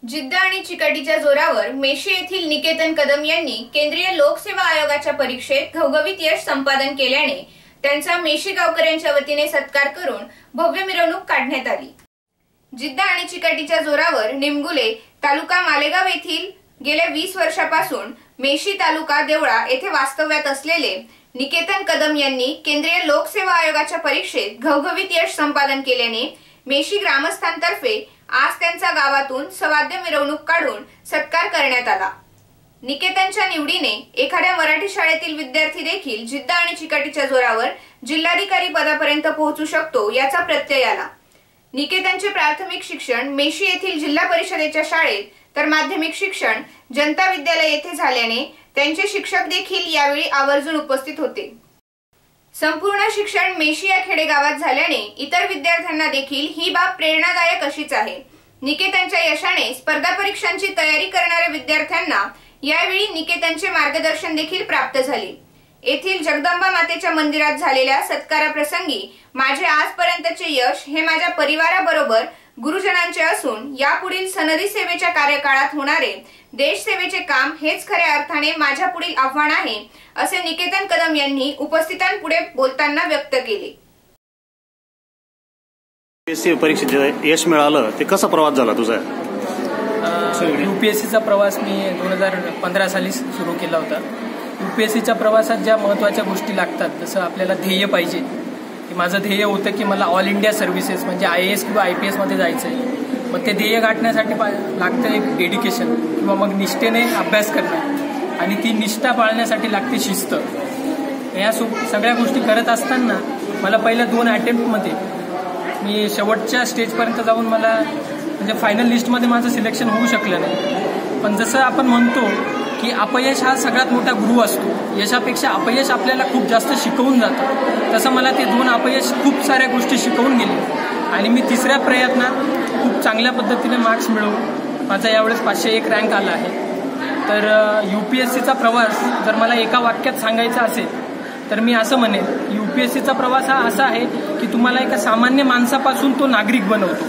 जिद्द आणि चिकाटीच्या जोरावर मेशी येथील निकेतन कदम यांनी केंद्रीय लोकसेवा आयोगाच्या परीक्षेत घवघवीत यश संपादन केल्याने त्यांचा मेशी गावकऱ्यांच्या वतीने सत्कार करून भव्य मिरवणूक काढण्यात आली। जिद्द आणि चिकाटीच्या जोरावर निमगुले तालुका मालेगाव येथील गेल्या 20 वर्षापासून मेशी तालुका देवळा येथे वास्तव्यात असलेले निकेतन कदम यांनी केंद्रीय लोकसेवा आयोगाच्या परीक्षेत घवघवीत यश संपादन केल्याने मेशी ग्रामस्थांतर्फे आज त्यांचा गावातून सवाद्य मिरवणूक काढून सत्कार करण्यात आला। निकेतनच्या निवडीने एखाद्या मराठी शाळेतील विद्यार्थी देखील जिद्द आणि चिकाटीच्या जोरावर जिल्हाधिकारी पदापर्यंत पोहोचू शकतो याचा प्रत्यय आला। निकेतनचे प्राथमिक शिक्षण मेशी येथील जिल्हा परिषदेच्या शाळेत तर माध्यमिक शिक्षण जनता विद्यालय येथे झाल्याने त्यांचे शिक्षक देखील यावेळी आवर्जून उपस्थित होते। संपूर्ण शिक्षण मेशी या खेडेगावात झाल्याने इतर विद्यार्थ्यांना देखील ही बाब प्रेरणादायक अशीच आहे। निकेतनच्या यशाने स्पर्धा परीक्षांची तयारी करणाऱ्या विद्यार्थ्यांना यावेळी निकेतनचे मार्गदर्शन देखील प्राप्त झाले। येथील जगदंबा मातेच्या मंदिरात झालेल्या सत्काराप्रसंगी माझे आजपर्यंतचे यश हे माझ्या परिवाराबरोबर गुरुजनांचे असून यापुढील सनदी सेवेच्या कार्यकाळात होणारे देश सेवेचे काम हेच खऱ्या अर्थाने माझ्या पुढील आव्हान आहे असे निकेतन कदम यांनी उपस्थितांपुढे बोलताना व्यक्त केले। यूपीएससी परीक्षेत यश मिळालं ते कसा प्रवास झाला तुझा? यूपीएससीचा प्रवास मी 2015 साली सुरू केला होता। यूपीएससीच्या प्रवासात ज्या महत्त्वाच्या गोष्टी लागतात, जसं आपल्याला ध्येय पाहिजे, की माझं ध्येय होतं की मला ऑल इंडिया सर्व्हिसेस म्हणजे IAS किंवा IPS मध्ये जायचं आहे। मग ते ध्येय गाठण्यासाठी लागतं एक डेडिकेशन किंवा मग निष्ठेने अभ्यास करणं आणि ती निष्ठा पाळण्यासाठी लागते शिस्त। या सगळ्या गोष्टी करत असताना मला पहिल्या 2 अटेम्प्टमध्ये मी शेवटच्या स्टेजपर्यंत जाऊन मला म्हणजे फायनल लिस्टमध्ये माझं सिलेक्शन होऊ शकलं नाही। पण जसं आपण म्हणतो की अपयश हा सगळ्यात मोठा गुरु असतो, यशापेक्षा अपयश आपल्याला खूप जास्त शिकवून जातं, तसं मला ते 2 अपयश खूप साऱ्या गोष्टी शिकवून गेले आणि मी 3ऱ्या प्रयत्नात खूप चांगल्या पद्धतीने मार्क्स मिळवून माझा यावेळेस 501 रँक आला आहे। तर यूपीएससीचा प्रवास जर मला एका वाक्यात सांगायचा असेल तर मी असं म्हणेन, यूपीएससीचा प्रवास हा असा आहे की तुम्हाला एका सामान्य माणसापासून तो नागरिक बनवतो,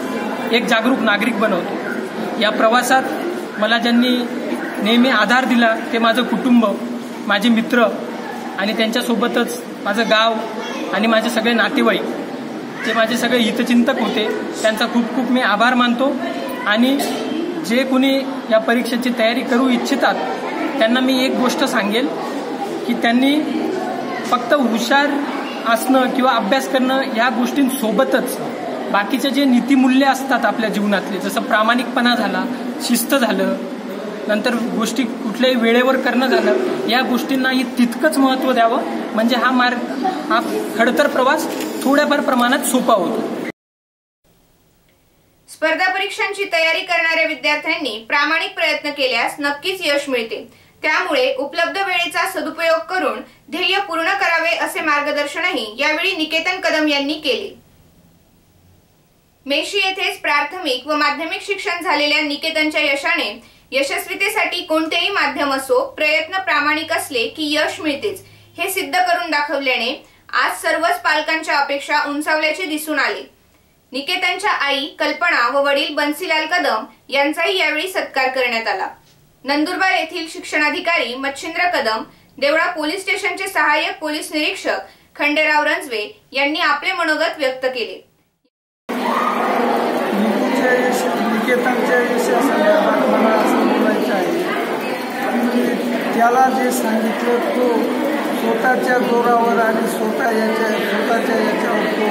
एक जागरूक नागरिक बनवतो। या प्रवासात मला ज्यांनी नेहमी आधार दिला ते माझं कुटुंब, माझे मित्र आणि त्यांच्यासोबतच माझं गाव आणि माझे सगळे नातेवाईक, जे माझे सगळे हितचिंतक होते, त्यांचा खूप खूप मी आभार मानतो। आणि जे कोणी या परीक्षेची तयारी करू इच्छितात त्यांना मी एक गोष्ट सांगेल की त्यांनी फक्त हुशार असणं किंवा अभ्यास करणं या गोष्टींसोबतच बाकीचे जे नीतिमूल्य असतात आपल्या जीवनातले, जसं प्रामाणिकपणा झाला, शिस्त झालं, नंतर गोष्टी कुठल्याही वेळेवर करणं झालं, या गोष्टींनाही तितकंच महत्त्व द्यावं, म्हणजे हा खडतर प्रवास थोड्याफार प्रमाणात सोपा होतो। स्पर्धा परीक्षांची तयारी करणाऱ्या विद्यार्थ्यांनी प्रामाणिक प्रयत्न केल्यास नक्कीच यश मिळते। त्यामुळे उपलब्ध वेळेचा सदुपयोग करून ध्येय पूर्ण करावे असे मार्गदर्शनही यावेळी निकेतन कदम यांनी केले। मेशी येथेच प्राथमिक व माध्यमिक शिक्षण झालेल्या निकेतनच्या यशाने यशस्वीतेसाठी कोणतेही माध्यम असो, प्रयत्न प्रामाणिक असले की यश मिळतेच हे सिद्ध करून दाखवल्याने आज सर्वच पालकांच्या अपेक्षा उंचावल्याचे दिसून आले। निकेतनच्या आई कल्पना व वडील बन्सीलाल कदम यांचाही यावेळी सत्कार करण्यात आला। नंदुरबार येथील शिक्षणाधिकारी मच्छिंद्र कदम, देवळा पोलीस स्टेशनचे सहाय्यक पोलीस निरीक्षक खंडेराव रंजवे यांनी आपले मनोगत व्यक्त केले। निकेतनच्या यशासंदर्भात मला असं बोलायचं आहे की त्याला जे सांगितलं तो स्वतःच्या जोरावर आणि स्वतःच्या याच्यावर तो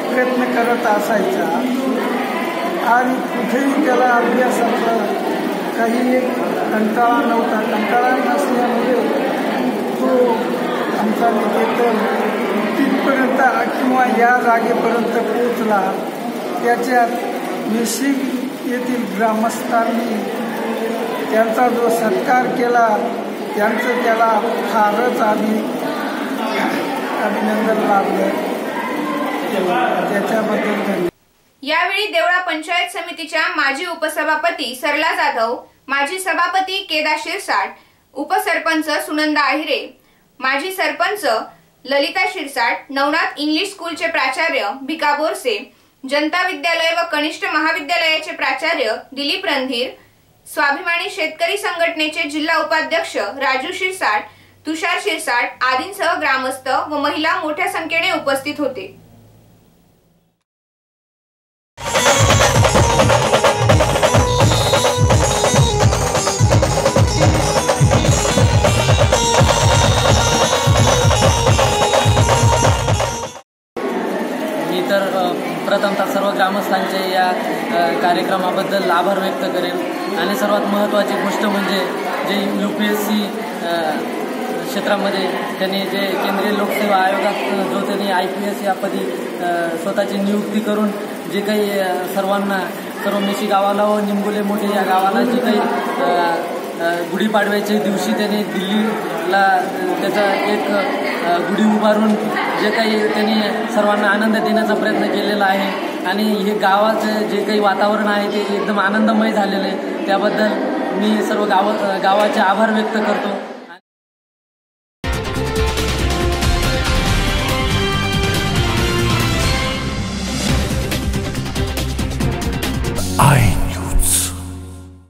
प्रयत्न करत असायचा आणि कुठेही त्याला अभ्यासाचा काही कंटाळा नव्हता। कंटाळा नसल्यामुळे तो आमचा निकेतन तिथपर्यंत किंवा या जागेपर्यंत पोहोचला। त्याच्यात मेशी येथील ग्रामस्थांनी त्यांचा जो सत्कार केला त्यांचं त्याला फारच अभिनंदन लाभलं, त्याच्याबद्दल धन्यवाद। यावेळी देवळा पंचायत समितीच्या माजी उपसभापती सरला जाधव, माजी सभापती केदार शिरसाट, उपसरपंच सुनंदा आहिरे, माजी सरपंच ललिता शिरसाट, नवनाथ इंग्लिश स्कूलचे प्राचार्य भिका बोरसे, जनता विद्यालय व कनिष्ठ महाविद्यालयाचे प्राचार्य दिलीप रणधीर, स्वाभिमानी शेतकरी संघटनेचे जिल्हा उपाध्यक्ष राजू शिरसाट, तुषार शिरसाट आदींसह ग्रामस्थ व महिला मोठ्या संख्येने उपस्थित होते. मी तर प्रथमतः सर्व ग्रामस्थांचे या कार्यक्रमाबद्दल आभार व्यक्त करेन आणि सर्वात महत्त्वाची गोष्ट म्हणजे जे UPSC क्षेत्रामध्ये त्यांनी जे केंद्रीय लोकसेवा आयोगात जो त्यांनी IPS या पदी स्वतःची नियुक्ती करून जे काही सर्व मेशी गावाला व निंबोले मोठे या गावाला जे काही गुढीपाडव्याच्या दिवशी त्यांनी दिल्लीला त्याचा एक गुढी उभारून जे काही त्यांनी सर्वांना आनंद देण्याचा प्रयत्न केलेला आहे आणि हे गावाचं जे काही वातावरण आहे ते एकदम आनंदमय झालेलं आहे. त्याबद्दल मी सर्व गावाचे आभार व्यक्त करतो.